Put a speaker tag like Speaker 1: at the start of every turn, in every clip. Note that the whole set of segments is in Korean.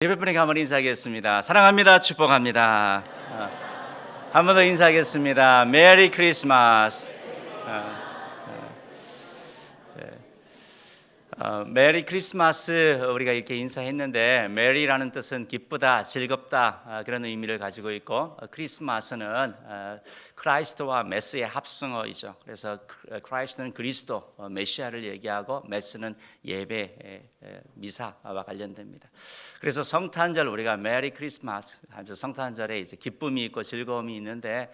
Speaker 1: 예배분에게 한번 인사하겠습니다. 사랑합니다. 축복합니다. 한 번 더 인사하겠습니다. 메리 크리스마스. 메리 크리스마스 우리가 이렇게 인사했는데, 메리라는 뜻은 기쁘다, 즐겁다 그런 의미를 가지고 있고, 크리스마스는 크라이스트와 메스의 합성어이죠. 그래서 크라이스트는 그리스도, 메시아를 얘기하고 메스는 예배, 미사와 관련됩니다. 그래서 성탄절 우리가 메리 크리스마스 하면서 성탄절에 이제 기쁨이 있고 즐거움이 있는데,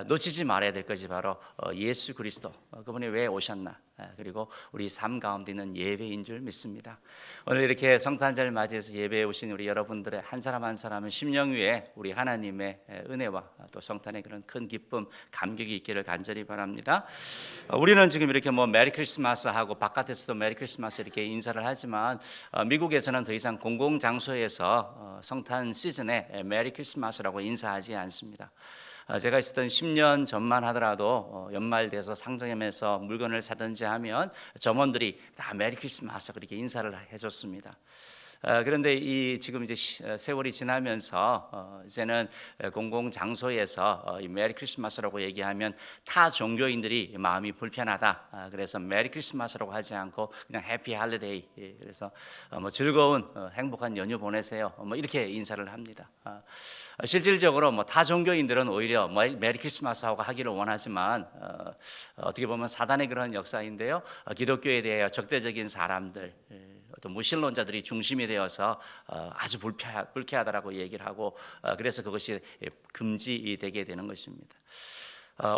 Speaker 1: 놓치지 말아야 될 것이 바로 예수 그리스도, 그분이 왜 오셨나, 그리고 우리 삶 가운데 있는 예배인 줄 믿습니다. 오늘 이렇게 성탄절 맞이해서 예배에 오신 우리 여러분들의 한 사람 한 사람은 심령 위에 우리 하나님의 은혜와 또 성탄의 그런 큰 기쁨, 감격이 있기를 간절히 바랍니다. 우리는 지금 이렇게 메리 크리스마스 하고 바깥에서도 메리 크리스마스 이렇게 인사를 하지만, 미국에서는 더 이상 공공장소에서 성탄 시즌에 메리 크리스마스라고 인사하지 않습니다. 제가 있었던 10년 전만 하더라도 연말 돼서 상점에서 물건을 사든지 하면 점원들이 다 메리 크리스마스 그렇게 인사를 해줬습니다. 그런데 지금 이제 세월이 지나면서 이제는 공공 장소에서 이 메리 크리스마스라고 얘기하면 타 종교인들이 마음이 불편하다. 그래서 메리 크리스마스라고 하지 않고 그냥 해피 할리데이. 그래서 즐거운 행복한 연휴 보내세요. 이렇게 인사를 합니다. 실질적으로 타 종교인들은 오히려 메리 크리스마스 하고 하기를 원하지만, 어떻게 보면 사단의 그런 역사인데요. 기독교에 대해 적대적인 사람들, 또 무신론자들이 중심이 되어서 아주 불쾌하다라고 얘기를 하고, 그래서 그것이 금지되게 되는 것입니다.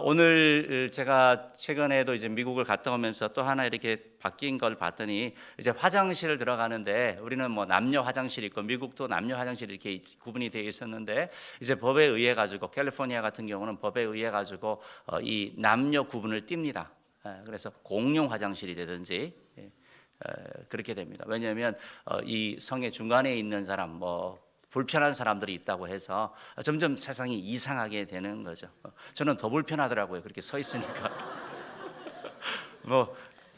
Speaker 1: 오늘 제가 최근에도 이제 미국을 갔다 오면서 또 하나 이렇게 바뀐 걸 봤더니, 이제 화장실을 들어가는데 우리는 남녀 화장실이 있고 미국도 남녀 화장실이 이렇게 구분이 되어 있었는데, 이제 법에 의해 가지고 캘리포니아 같은 경우는 법에 의해 가지고 이 남녀 구분을 띱니다. 그래서 공용 화장실이 되든지 그렇게 됩니다. 왜냐하면 이 성의 중간에 있는 사람, 불편한 사람들이 있다고 해서 점점 세상이 이상하게 되는 거죠. 저는 더 불편하더라고요. 그렇게 서 있으니까.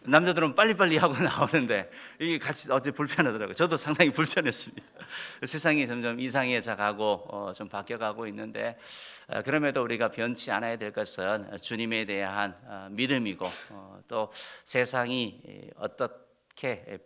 Speaker 1: 남자들은 빨리빨리 하고 나오는데 이게 같이 어째 불편하더라고요. 저도 상당히 불편했습니다. 세상이 점점 이상해져 가고 좀 바뀌어가고 있는데, 그럼에도 우리가 변치 않아야 될 것은 주님에 대한 믿음이고, 또 세상이 어떻게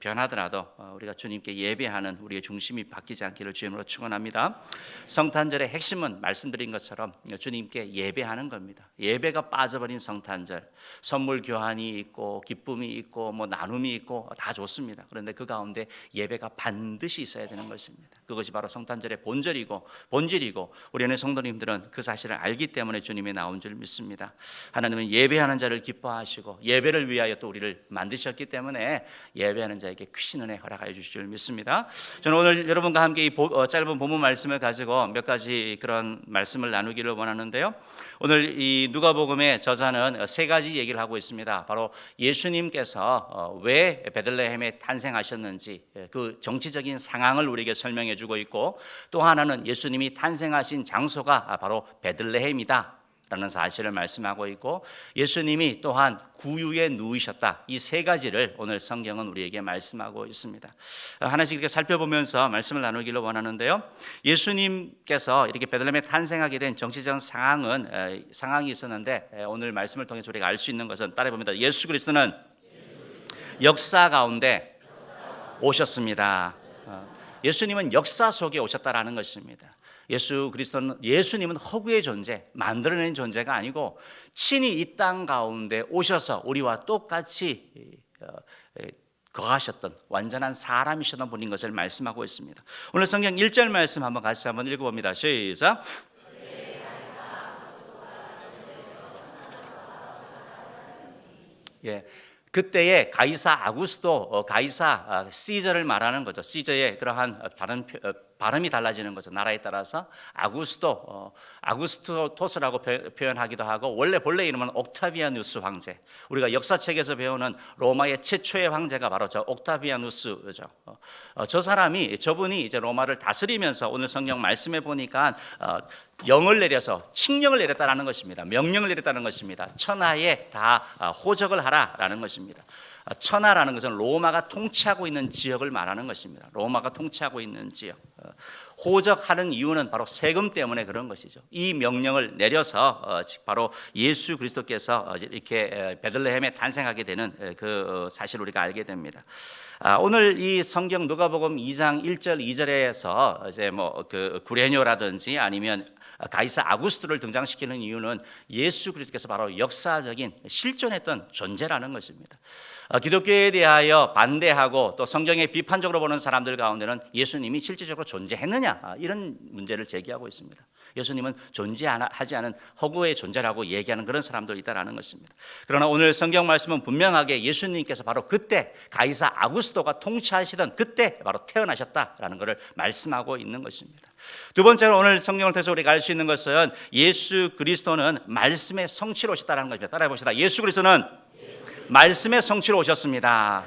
Speaker 1: 변하더라도 우리가 주님께 예배하는 우리의 중심이 바뀌지 않기를 주님으로 축원합니다. 성탄절의 핵심은 말씀드린 것처럼 주님께 예배하는 겁니다. 예배가 빠져버린 성탄절, 선물 교환이 있고 기쁨이 있고 나눔이 있고 다 좋습니다. 그런데 그 가운데 예배가 반드시 있어야 되는 것입니다. 그것이 바로 성탄절의 본질이고 우리 안에 성도님들은 그 사실을 알기 때문에 주님이 나온 줄 믿습니다. 하나님은 예배하는 자를 기뻐하시고 예배를 위하여 또 우리를 만드셨기 때문에 예배하는 자에게 크신 은혜 허락하여 주실 줄 믿습니다. 저는 오늘 여러분과 함께 이 짧은 본문 말씀을 가지고 몇 가지 그런 말씀을 나누기를 원하는데요. 오늘 이 누가복음의 저자는 세 가지 얘기를 하고 있습니다. 바로 예수님께서 왜 베들레헴에 탄생하셨는지 그 정치적인 상황을 우리에게 설명해 주고 있고, 또 하나는 예수님이 탄생하신 장소가 바로 베들레헴이다 라는 사실을 말씀하고 있고, 예수님이 또한 구유에 누우셨다. 이 세 가지를 오늘 성경은 우리에게 말씀하고 있습니다. 하나씩 이렇게 살펴보면서 말씀을 나누기를 원하는데요. 예수님께서 이렇게 베들레헴에 탄생하게 된 정치적 상황이 있었는데, 오늘 말씀을 통해서 우리가 알 수 있는 것은 따라해봅니다. 예수 그리스도는 역사 가운데 오셨습니다. 예수님은 역사 속에 오셨다라는 것입니다. 예수님은 허구의 존재, 만들어낸 존재가 아니고 친히 이 땅 가운데 오셔서 우리와 똑같이 거하셨던 완전한 사람이셨던 분인 것을 말씀하고 있습니다. 오늘 성경 1절 말씀 같이 한번 읽어봅니다. 시작. 그때의 가이사 아구스도, 가이사 시저를 말하는 거죠. 시저의 그러한 발음이 달라지는 거죠. 나라에 따라서 아구스토스라고 표현하기도 하고, 본래 이름은 옥타비아누스 황제. 우리가 역사책에서 배우는 로마의 최초의 황제가 바로 저 옥타비아누스죠. 저분이 이제 로마를 다스리면서 오늘 성경 말씀해 보니까 영을 내려서 칙령을 내렸다라는 것입니다. 명령을 내렸다는 것입니다. 천하에 다 호적을 하라라는 것입니다. 천하라는 것은 로마가 통치하고 있는 지역을 말하는 것입니다. 로마가 통치하고 있는 지역. 호적하는 이유는 바로 세금 때문에 그런 것이죠. 이 명령을 내려서 바로 예수 그리스도께서 이렇게 베들레헴에 탄생하게 되는 그 사실을 우리가 알게 됩니다. 오늘 이 성경 누가복음 2장 1절 2절에서 이제 뭐 그 구레뇨라든지 아니면 가이사 아구스토를 등장시키는 이유는 예수 그리스도께서 바로 역사적인 실존했던 존재라는 것입니다. 기독교에 대하여 반대하고 또 성경에 비판적으로 보는 사람들 가운데는 예수님이 실질적으로 존재했느냐 이런 문제를 제기하고 있습니다. 예수님은 존재하지 않은 허구의 존재라고 얘기하는 그런 사람들이 있다라는 것입니다. 그러나 오늘 성경 말씀은 분명하게 예수님께서 바로 그때 가이사 아구스토가 통치하시던 그때 바로 태어나셨다라는 것을 말씀하고 있는 것입니다. 두 번째로 오늘 성경을 통해서 우리가 알 수 있는 것은 예수 그리스도는 말씀의 성취로 오셨다는 것입니다. 따라해 봅시다. 예수 그리스도는 말씀의 성취로 오셨습니다.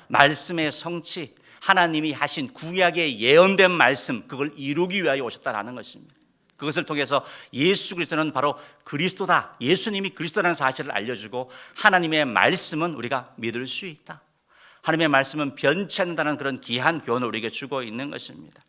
Speaker 1: 말씀의 성취, 하나님이 하신 구약의 예언된 말씀, 그걸 이루기 위하여 오셨다는 것입니다. 그것을 통해서 예수 그리스도는 바로 그리스도다, 예수님이 그리스도라는 사실을 알려주고 하나님의 말씀은 우리가 믿을 수 있다, 하나님의 말씀은 변치 않는다는 그런 귀한 교훈을 우리에게 주고 있는 것입니다.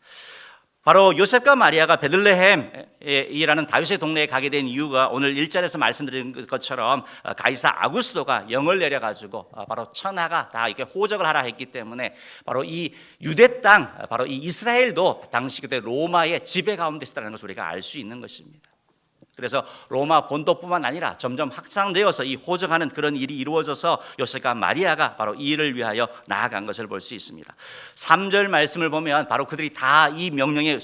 Speaker 1: 바로 요셉과 마리아가 베들레헴이라는 다윗의 동네에 가게 된 이유가 오늘 1절에서 말씀드린 것처럼 가이사 아구스토가 영을 내려가지고 바로 천하가 다 이렇게 호적을 하라 했기 때문에 바로 이 유대 땅, 바로 이 이스라엘도 당시 그때 로마의 지배 가운데 있었다는 것을 우리가 알 수 있는 것입니다. 그래서 로마 본토뿐만 아니라 점점 확장되어서 이 호적하는 그런 일이 이루어져서 요셉과 마리아가 바로 이 일을 위하여 나아간 것을 볼 수 있습니다. 3절 말씀을 보면 바로 그들이 다 이 명령에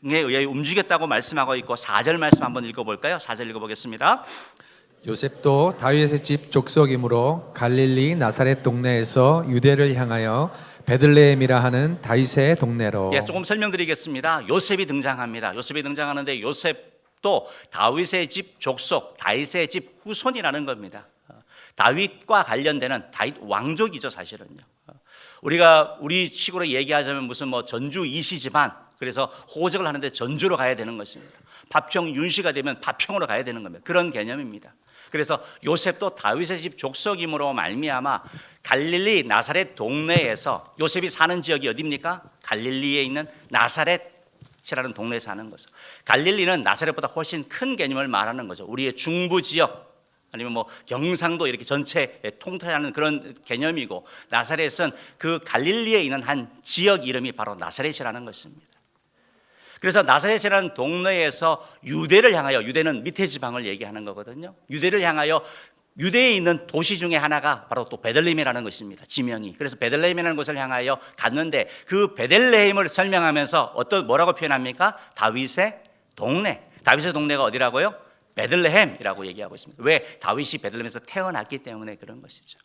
Speaker 1: 의해 움직였다고 말씀하고 있고 4절 말씀 한번 읽어볼까요? 4절 읽어보겠습니다.
Speaker 2: 요셉도 다윗의 집 족속이므로 갈릴리 나사렛 동네에서 유대를 향하여 베들레헴이라 하는 다윗의 동네로.
Speaker 1: 조금 설명드리겠습니다. 요셉이 등장합니다. 요셉이 등장하는데 요셉도 다윗의 집 족속, 다윗의 집 후손이라는 겁니다. 다윗과 관련되는 다윗 왕족이죠, 사실은요. 우리가 우리 식으로 얘기하자면 무슨 뭐 전주 이씨 집안, 그래서 호적을 하는데 전주로 가야 되는 것입니다. 파평 윤씨가 되면 파평으로 가야 되는 겁니다. 그런 개념입니다. 그래서 요셉도 다윗의 집 족속임으로 말미암아 갈릴리 나사렛 동네에서, 요셉이 사는 지역이 어디입니까? 갈릴리에 있는 나사렛이라는 동네에 사는 거죠. 갈릴리는 나사렛보다 훨씬 큰 개념을 말하는 거죠. 우리의 중부 지역 아니면 뭐 경상도 이렇게 전체 통틀하는 그런 개념이고, 나사렛은 그 갈릴리에 있는 한 지역 이름이 바로 나사렛이라는 것입니다. 그래서 나사렛이라는 동네에서 유대를 향하여, 유대는 밑에 지방을 얘기하는 거거든요. 유대를 향하여 유대에 있는 도시 중에 하나가 바로 또 베들레헴이라는 것입니다. 지명이. 그래서 베들레헴이라는 곳을 향하여 갔는데 그 베들레헴을 설명하면서 뭐라고 표현합니까? 다윗의 동네. 다윗의 동네가 어디라고요? 베들레헴이라고 얘기하고 있습니다. 왜? 다윗이 베들레헴에서 태어났기 때문에 그런 것이죠.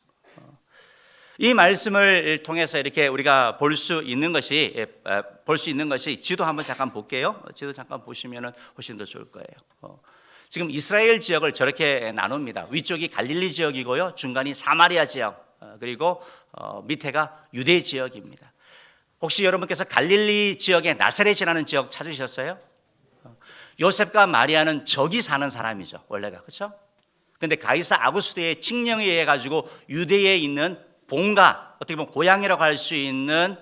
Speaker 1: 이 말씀을 통해서 이렇게 우리가 볼 수 있는 것이 지도 한번 잠깐 볼게요. 지도 잠깐 보시면은 훨씬 더 좋을 거예요. 지금 이스라엘 지역을 저렇게 나눕니다. 위쪽이 갈릴리 지역이고요, 중간이 사마리아 지역, 그리고 밑에가 유대 지역입니다. 혹시 여러분께서 갈릴리 지역의 나사렛이라는 지역 찾으셨어요? 요셉과 마리아는 저기 사는 사람이죠, 원래가. 그렇죠? 근데 가이사 아구스토의 칙령에 의해 가지고 유대에 있는 본가, 어떻게 보면 고향이라고 할 수 있는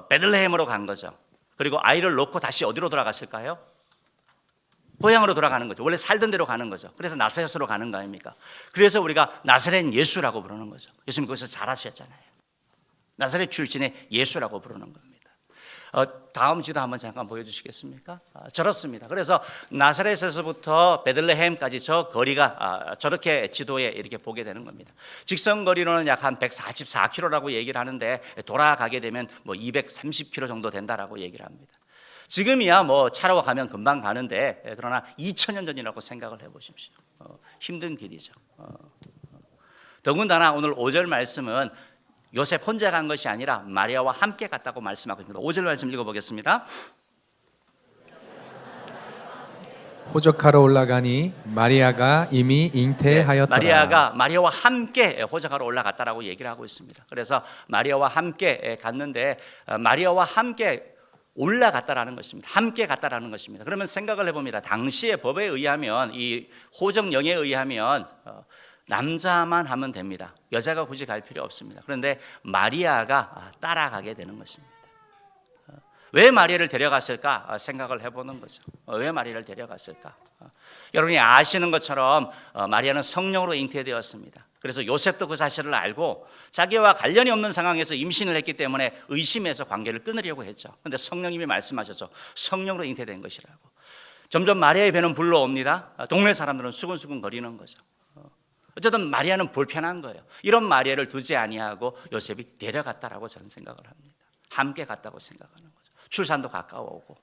Speaker 1: 베들레헴으로 간 거죠. 그리고 아이를 놓고 다시 어디로 돌아갔을까요? 고향으로 돌아가는 거죠. 원래 살던 데로 가는 거죠. 그래서 나사렛으로 가는 거 아닙니까? 그래서 우리가 나사렛 예수라고 부르는 거죠. 예수님 거기서 자라셨잖아요. 나사렛 출신의 예수라고 부르는 겁니다. 다음 지도 한번 잠깐 보여주시겠습니까? 저렇습니다. 그래서 나사렛에서부터 베들레헴까지 저 거리가 저렇게 지도에 이렇게 보게 되는 겁니다. 직선 거리로는 약 한 144km라고 얘기를 하는데 돌아가게 되면 뭐 230km 정도 된다라고 얘기를 합니다. 지금이야 뭐 차로 가면 금방 가는데, 그러나 2000년 전이라고 생각을 해보십시오. 힘든 길이죠. 더군다나 오늘 5절 말씀은 요셉 혼자 간 것이 아니라 마리아와 함께 갔다고 말씀하고 있습니다. 5절 말씀 읽어보겠습니다.
Speaker 2: 호적하러 올라가니 마리아가 이미 잉태하였더라.
Speaker 1: 마리아와 함께 호적하러 올라갔다라고 얘기를 하고 있습니다. 그래서 마리아와 함께 갔는데, 마리아와 함께 올라갔다라는 것입니다. 함께 갔다라는 것입니다. 그러면 생각을 해봅니다. 당시의 법에 의하면, 이 호적령에 의하면 남자만 하면 됩니다. 여자가 굳이 갈 필요 없습니다. 그런데 마리아가 따라가게 되는 것입니다. 왜 마리아를 데려갔을까 생각을 해보는 거죠. 왜 마리아를 데려갔을까? 여러분이 아시는 것처럼 마리아는 성령으로 잉태되었습니다. 그래서 요셉도 그 사실을 알고 자기와 관련이 없는 상황에서 임신을 했기 때문에 의심해서 관계를 끊으려고 했죠. 그런데 성령님이 말씀하셨죠. 성령으로 잉태된 것이라고. 점점 마리아의 배는 불러옵니다. 동네 사람들은 수근수근 거리는 거죠. 어쨌든 마리아는 불편한 거예요. 이런 마리아를 두지 아니하고 요셉이 데려갔다라고 저는 생각을 합니다. 함께 갔다고 생각하는 거죠. 출산도 가까워오고.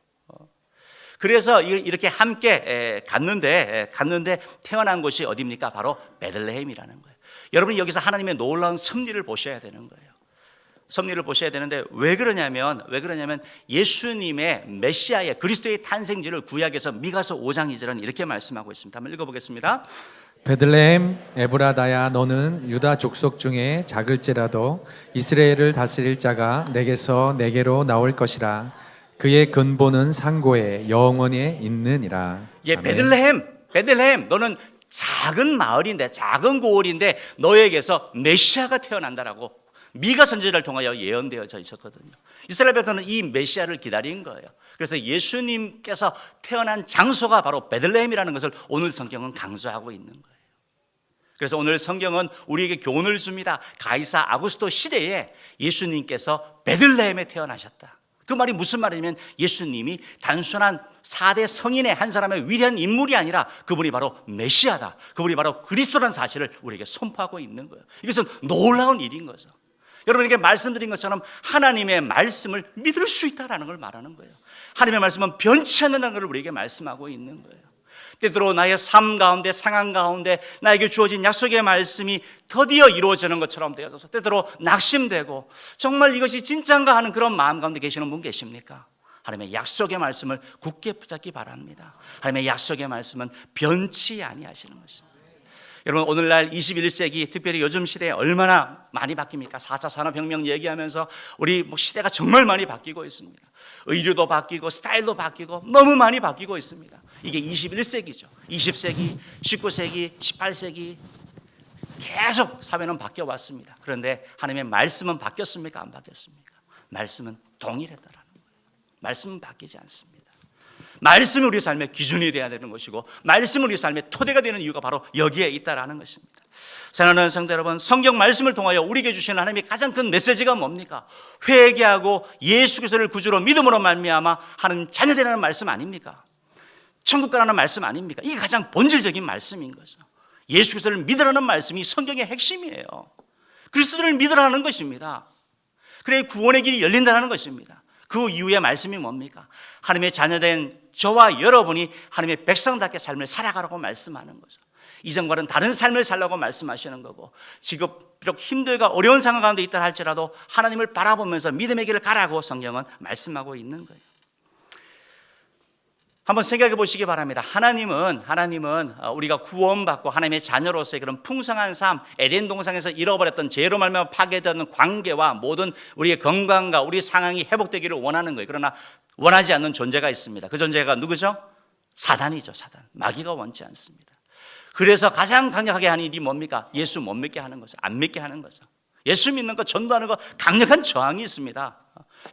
Speaker 1: 그래서 이렇게 함께 갔는데 태어난 곳이 어디입니까? 바로 베들레헴이라는 거예요. 여러분이 여기서 하나님의 놀라운 섭리를 보셔야 되는 거예요. 섭리를 보셔야 되는데 왜 그러냐면 예수님의 메시아의 그리스도의 탄생지를 구약에서 미가서 5장 2절은 이렇게 말씀하고 있습니다. 한번 읽어보겠습니다.
Speaker 2: 베들레헴 에브라다야 너는 유다 족속 중에 작을지라도 이스라엘을 다스릴 자가 내게서 내게로 나올 것이라. 그의 근본은 상고에 영원히 있느니라.
Speaker 1: 예, 베들레헴 너는 작은 마을인데 작은 고을인데 너에게서 메시아가 태어난다라고 미가 선지자를 통하여 예언되어져 있었거든요. 이스라엘 백성은 이 메시아를 기다린 거예요. 그래서 예수님께서 태어난 장소가 바로 베들레헴이라는 것을 오늘 성경은 강조하고 있는 거예요. 그래서 오늘 성경은 우리에게 교훈을 줍니다. 가이사 아구스토 시대에 예수님께서 베들레헴에 태어나셨다. 그 말이 무슨 말이냐면 예수님이 단순한 4대 성인의 한 사람의 위대한 인물이 아니라 그분이 바로 메시아다. 그분이 바로 그리스도라는 사실을 우리에게 선포하고 있는 거예요. 이것은 놀라운 일인 거죠. 여러분에게 말씀드린 것처럼 하나님의 말씀을 믿을 수 있다는 걸 말하는 거예요. 하나님의 말씀은 변치 않는다는 걸 우리에게 말씀하고 있는 거예요. 때때로 나의 삶 가운데 상황 가운데 나에게 주어진 약속의 말씀이 드디어 이루어지는 것처럼 되어져서 때때로 낙심되고 정말 이것이 진짜인가 하는 그런 마음 가운데 계시는 분 계십니까? 하나님의 약속의 말씀을 굳게 붙잡기 바랍니다. 하나님의 약속의 말씀은 변치 아니하시는 것입니다. 여러분 오늘날 21세기 특별히 요즘 시대에 얼마나 많이 바뀝니까? 4차 산업혁명 얘기하면서 우리 시대가 정말 많이 바뀌고 있습니다. 의류도 바뀌고 스타일도 바뀌고 너무 많이 바뀌고 있습니다. 이게 21세기죠. 20세기, 19세기, 18세기 계속 사회는 바뀌어 왔습니다. 그런데 하나님의 말씀은 바뀌었습니까? 안 바뀌었습니까? 말씀은 동일했다라는 거예요. 말씀은 바뀌지 않습니다. 말씀이 우리 삶의 기준이 되어야 되는 것이고 말씀이 우리 삶의 토대가 되는 이유가 바로 여기에 있다라는 것입니다. 사랑하는 성도 여러분, 성경 말씀을 통하여 우리에게 주시는 하나님의 가장 큰 메시지가 뭡니까? 회개하고 예수 그리스도를 구주로 믿음으로 말미암아 하는 자녀되라는 말씀 아닙니까? 천국 가라는 말씀 아닙니까? 이게 가장 본질적인 말씀인 거죠. 예수 그리스도를 믿으라는 말씀이 성경의 핵심이에요. 그리스도를 믿으라는 것입니다. 그래 구원의 길이 열린다는 것입니다. 그 이후의 말씀이 뭡니까? 하나님의 자녀된 저와 여러분이 하나님의 백성답게 삶을 살아가라고 말씀하는 거죠. 이전과는 다른 삶을 살라고 말씀하시는 거고 지금 비록 힘들고 어려운 상황 가운데 있다 할지라도 하나님을 바라보면서 믿음의 길을 가라고 성경은 말씀하고 있는 거예요. 한번 생각해 보시기 바랍니다. 하나님은 우리가 구원받고 하나님의 자녀로서의 그런 풍성한 삶, 에덴 동산에서 잃어버렸던 죄로 말미암아 파괴되는 관계와 모든 우리의 건강과 우리 상황이 회복되기를 원하는 거예요. 그러나 원하지 않는 존재가 있습니다. 그 존재가 누구죠? 사단이죠. 사단. 마귀가 원치 않습니다. 그래서 가장 강력하게 하는 일이 뭡니까? 예수 못 믿게 하는 거죠. 안 믿게 하는 거죠. 예수 믿는 거, 전도하는 거 강력한 저항이 있습니다.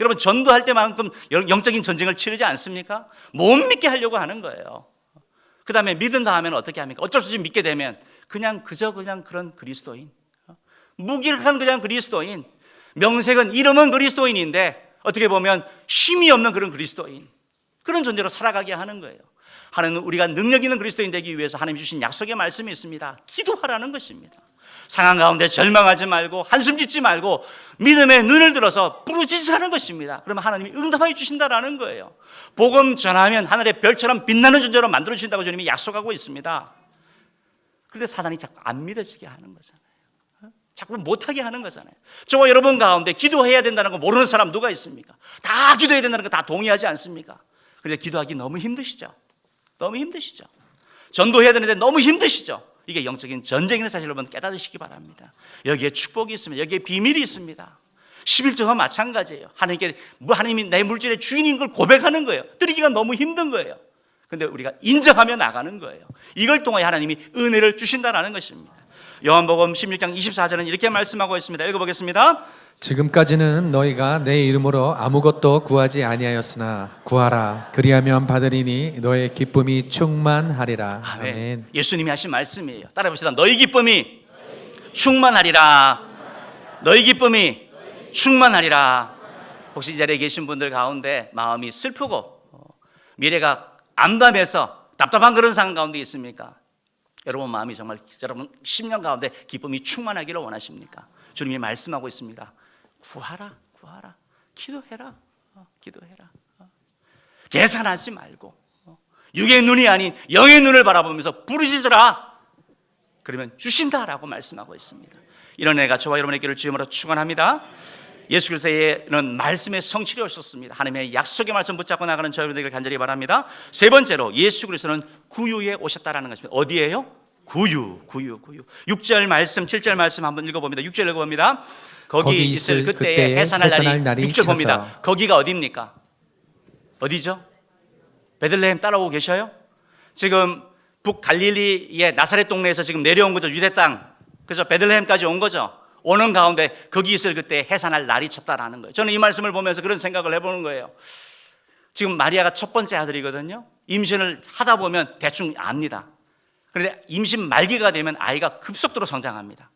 Speaker 1: 여러분 전도할 때만큼 영적인 전쟁을 치르지 않습니까? 못 믿게 하려고 하는 거예요. 그 다음에 믿은 다음에는 어떻게 합니까? 어쩔 수 없이 믿게 되면 그냥 그런 그리스도인, 무기력한 그냥 그리스도인, 명색은 이름은 그리스도인인데 어떻게 보면 힘이 없는 그런 그리스도인, 그런 존재로 살아가게 하는 거예요. 하나님은 우리가 능력 있는 그리스도인 되기 위해서 하나님 주신 약속의 말씀이 있습니다. 기도하라는 것입니다. 상황 가운데 절망하지 말고 한숨 짓지 말고 믿음의 눈을 들어서 부르짖으라는 것입니다. 그러면 하나님이 응답하여 주신다라는 거예요. 복음 전하면 하늘의 별처럼 빛나는 존재로 만들어 주신다고 주님이 약속하고 있습니다. 그런데 사단이 자꾸 안 믿어지게 하는 거잖아요. 자꾸 못하게 하는 거잖아요. 저와 여러분 가운데 기도해야 된다는 거 모르는 사람 누가 있습니까? 다 기도해야 된다는 거 다 동의하지 않습니까? 그런데 기도하기 너무 힘드시죠? 너무 힘드시죠? 전도해야 되는데 너무 힘드시죠? 이게 영적인 전쟁이라는 사실을 여러분 깨닫으시기 바랍니다. 여기에 축복이 있습니다. 여기에 비밀이 있습니다. 11조와 마찬가지예요. 하나님이 내 물질의 주인인 걸 고백하는 거예요. 드리기가 너무 힘든 거예요. 그런데 우리가 인정하며 나가는 거예요. 이걸 통해 하나님이 은혜를 주신다는 것입니다. 요한복음 16장 24절은 이렇게 말씀하고 있습니다. 읽어보겠습니다.
Speaker 2: 지금까지는 너희가 내 이름으로 아무것도 구하지 아니하였으나 구하라 그리하면 받으리니 너의 기쁨이 충만하리라.
Speaker 1: 아멘.
Speaker 2: 아멘.
Speaker 1: 예수님이 하신 말씀이에요. 따라해봅시다. 너희 기쁨이 충만하리라. 너희 기쁨이 충만하리라. 혹시 이 자리에 계신 분들 가운데 마음이 슬프고 미래가 암담해서 답답한 그런 상황 가운데 있습니까? 여러분 마음이 정말 여러분 10년 가운데 기쁨이 충만하기를 원하십니까? 주님이 말씀하고 있습니다. 구하라, 구하라, 기도해라, 기도해라. 계산하지 말고 육의 눈이 아닌 영의 눈을 바라보면서 부르짖으라. 그러면 주신다라고 말씀하고 있습니다. 이런 애가 저와 여러분의 길을 주임으로 축원합니다. 예수 그리스도는 말씀의 성취로 오셨습니다. 하나님의 약속의 말씀 붙잡고 나가는 저와 여러분에게 간절히 바랍니다. 세 번째로 예수 그리스도는 구유에 오셨다라는 것입니다. 어디에요? 구유. 6절 말씀, 7절 말씀 한번 읽어봅니다. 6절 읽어봅니다. 거기 있을 그때에 해산할 날이 6절 봅니다. 거기가 어디입니까? 어디죠? 베들레헴 따라오고 계셔요? 지금 북갈릴리의 나사렛 동네에서 지금 내려온 거죠. 유대 땅. 그래서 베들레헴까지 온 거죠. 오는 가운데 거기 있을 그때 해산할 날이 쳤다라는 거예요. 저는 이 말씀을 보면서 그런 생각을 해보는 거예요. 지금 마리아가 첫 번째 아들이거든요. 임신을 하다 보면 대충 압니다. 그런데 임신 말기가 되면 아이가 급속도로 성장합니다.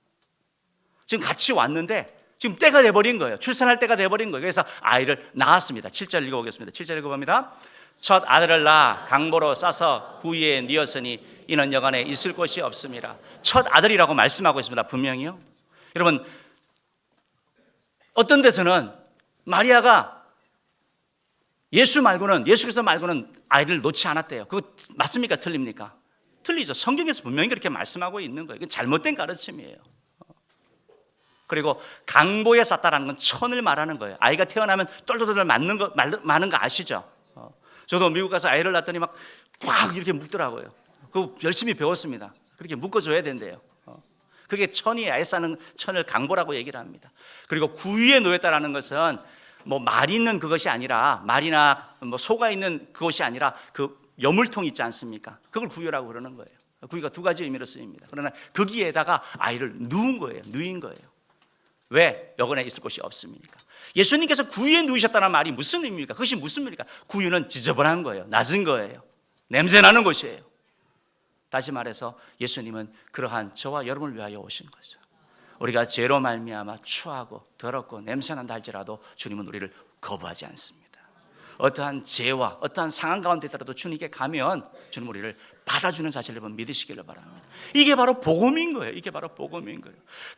Speaker 1: 지금 같이 왔는데 지금 때가 돼버린 거예요. 출산할 때가 돼버린 거예요. 그래서 아이를 낳았습니다. 7절 읽어보겠습니다. 7절 읽어봅니다. 첫 아들을 낳아 강보로 싸서 구유에 뉘었으니 이는 여간에 있을 곳이 없습니다. 첫 아들이라고 말씀하고 있습니다. 분명히요. 여러분 어떤 데서는 마리아가 예수 그리스도 말고는 아이를 놓지 않았대요. 그거 맞습니까? 틀립니까? 틀리죠. 성경에서 분명히 그렇게 말씀하고 있는 거예요. 그건 잘못된 가르침이에요. 그리고 강보에 쌌다라는 건 천을 말하는 거예요. 아이가 태어나면 똘똘똘 맞는 거 아시죠? 저도 미국 가서 아이를 낳았더니 막 꽉 이렇게 묶더라고요. 그거 열심히 배웠습니다. 그렇게 묶어줘야 된대요. 그게 천이 아이 싸는 천을 강보라고 얘기를 합니다. 그리고 구유에 놓였다라는 것은 뭐 말이 있는 그것이 아니라 말이나 뭐 소가 있는 그것이 아니라 그 여물통 있지 않습니까? 그걸 구유라고 그러는 거예요. 구유가 두 가지 의미로 쓰입니다. 그러나 거기에다가 아이를 누인 거예요. 왜? 여간에 있을 곳이 없습니까? 예수님께서 구유에 누우셨다는 말이 무슨 의미입니까? 그것이 무슨 의미입니까? 구유는 지저분한 거예요. 낮은 거예요. 냄새나는 곳이에요. 다시 말해서 예수님은 그러한 저와 여러분을 위하여 오신 거죠. 우리가 죄로 말미암아 추하고 더럽고 냄새난다 할지라도 주님은 우리를 거부하지 않습니다. 어떠한 죄와 어떠한 상황 가운데 있더라도 주님께 가면 주님 우리를 받아주는 사실을 믿으시기를 바랍니다. 이게 바로 복음인 거예요.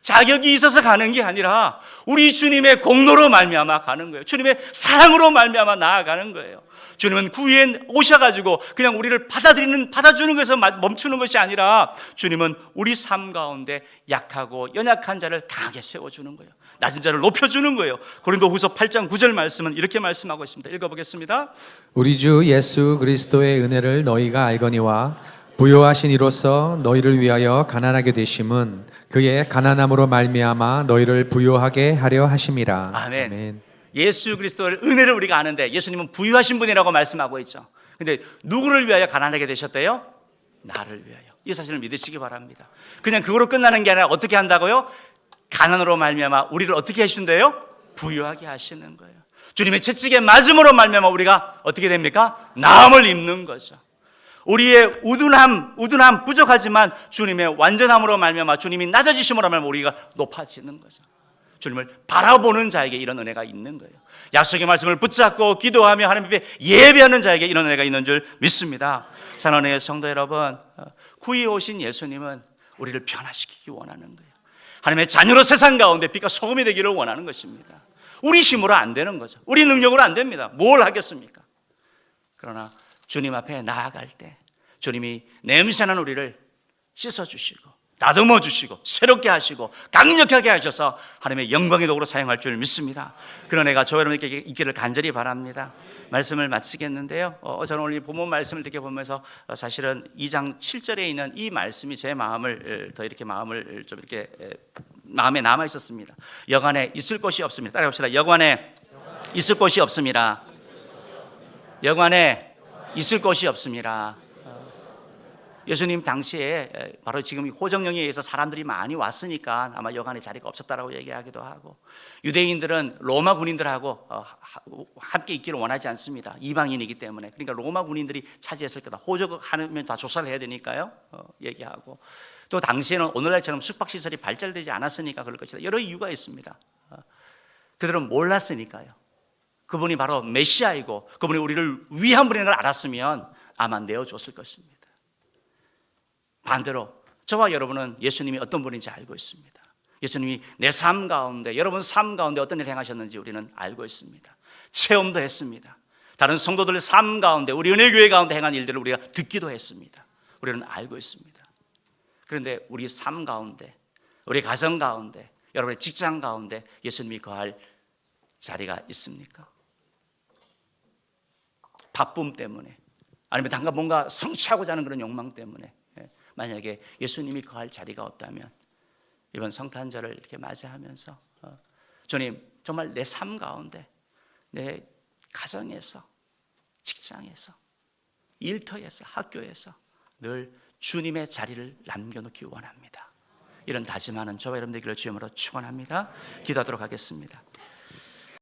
Speaker 1: 자격이 있어서 가는 게 아니라 우리 주님의 공로로 말미암아 가는 거예요. 주님의 사랑으로 말미암아 나아가는 거예요. 주님은 구유에 오셔가지고 그냥 우리를 받아주는 것에서 멈추는 것이 아니라 주님은 우리 삶 가운데 약하고 연약한 자를 강하게 세워주는 거예요. 낮은 자를 높여주는 거예요. 고린도후서 8장 9절 말씀은 이렇게 말씀하고 있습니다. 읽어보겠습니다.
Speaker 2: 우리 주 예수 그리스도의 은혜를 너희가 알거니와 부요하신 이로써 너희를 위하여 가난하게 되심은 그의 가난함으로 말미암아 너희를 부요하게 하려 하심이라.
Speaker 1: 아멘.
Speaker 2: 아멘.
Speaker 1: 예수 그리스도의 은혜를 우리가 아는데 예수님은 부유하신 분이라고 말씀하고 있죠. 근데 누구를 위하여 가난하게 되셨대요? 나를 위하여. 이 사실을 믿으시기 바랍니다. 그냥 그거로 끝나는 게 아니라 어떻게 한다고요? 가난으로 말미암아 우리를 어떻게 하신대요? 부유하게 하시는 거예요. 주님의 채찍에 맞음으로 말미암아 우리가 어떻게 됩니까? 나음을 입는 거죠. 우리의 우둔함 부족하지만 주님의 완전함으로 말미암아 주님이 낮아지심으로 말미암아 우리가 높아지는 거죠. 주님을 바라보는 자에게 이런 은혜가 있는 거예요. 약속의 말씀을 붙잡고 기도하며 하나님 앞에 예배하는 자에게 이런 은혜가 있는 줄 믿습니다. 사랑하는 성도 여러분, 구유에 오신 예수님은 우리를 변화시키기 원하는 거예요. 하나님의 자녀로 세상 가운데 빛과 소금이 되기를 원하는 것입니다. 우리 힘으로 안 되는 거죠. 우리 능력으로 안 됩니다. 뭘 하겠습니까? 그러나 주님 앞에 나아갈 때 주님이 냄새나는 우리를 씻어주시고 다듬어 주시고 새롭게 하시고 강력하게 하셔서 하나님의 영광의 도구로 사용할 줄 믿습니다. 그런 애가 저와 여러분에게 있기를 간절히 바랍니다. 말씀을 마치겠는데요. 저는 오늘 이 본문 말씀을 이렇게 보면서 사실은 2장 7절에 있는 이 말씀이 제 마음을 더 이렇게 마음을 좀 이렇게 마음에 남아 있었습니다. 여간에 있을 곳이 없습니다. 따라합시다. 여간에 있을 곳이 없습니다. 여간에 있을 곳이 없습니다. 예수님 당시에 바로 지금 이 호정령에 의해서 사람들이 많이 왔으니까 아마 여간에 자리가 없었다라고 얘기하기도 하고, 유대인들은 로마 군인들하고 함께 있기를 원하지 않습니다. 이방인이기 때문에. 그러니까 로마 군인들이 차지했을 거다. 호적하면 다 조사를 해야 되니까요. 얘기하고, 또 당시에는 오늘날처럼 숙박시설이 발달되지 않았으니까 그럴 것이다. 여러 이유가 있습니다. 그들은 몰랐으니까요. 그분이 바로 메시아이고 그분이 우리를 위한 분인 걸 알았으면 아마 내어줬을 것입니다. 반대로 저와 여러분은 예수님이 어떤 분인지 알고 있습니다. 예수님이 내 삶 가운데, 여러분 삶 가운데 어떤 일을 행하셨는지 우리는 알고 있습니다. 체험도 했습니다. 다른 성도들의 삶 가운데, 우리 은혜교회 가운데 행한 일들을 우리가 듣기도 했습니다. 우리는 알고 있습니다. 그런데 우리 삶 가운데, 우리 가정 가운데, 여러분의 직장 가운데 예수님이 거할 자리가 있습니까? 바쁨 때문에, 아니면 당장 뭔가 성취하고자 하는 그런 욕망 때문에 만약에 예수님이 거할 자리가 없다면 이번 성탄절을 이렇게 맞이하면서 주님, 정말 내 삶 가운데, 내 가정에서, 직장에서, 일터에서, 학교에서 늘 주님의 자리를 남겨놓기 원합니다. 이런 다짐하는 저와 여러분들 되기를 주님으로 축원합니다. 기도하도록 하겠습니다.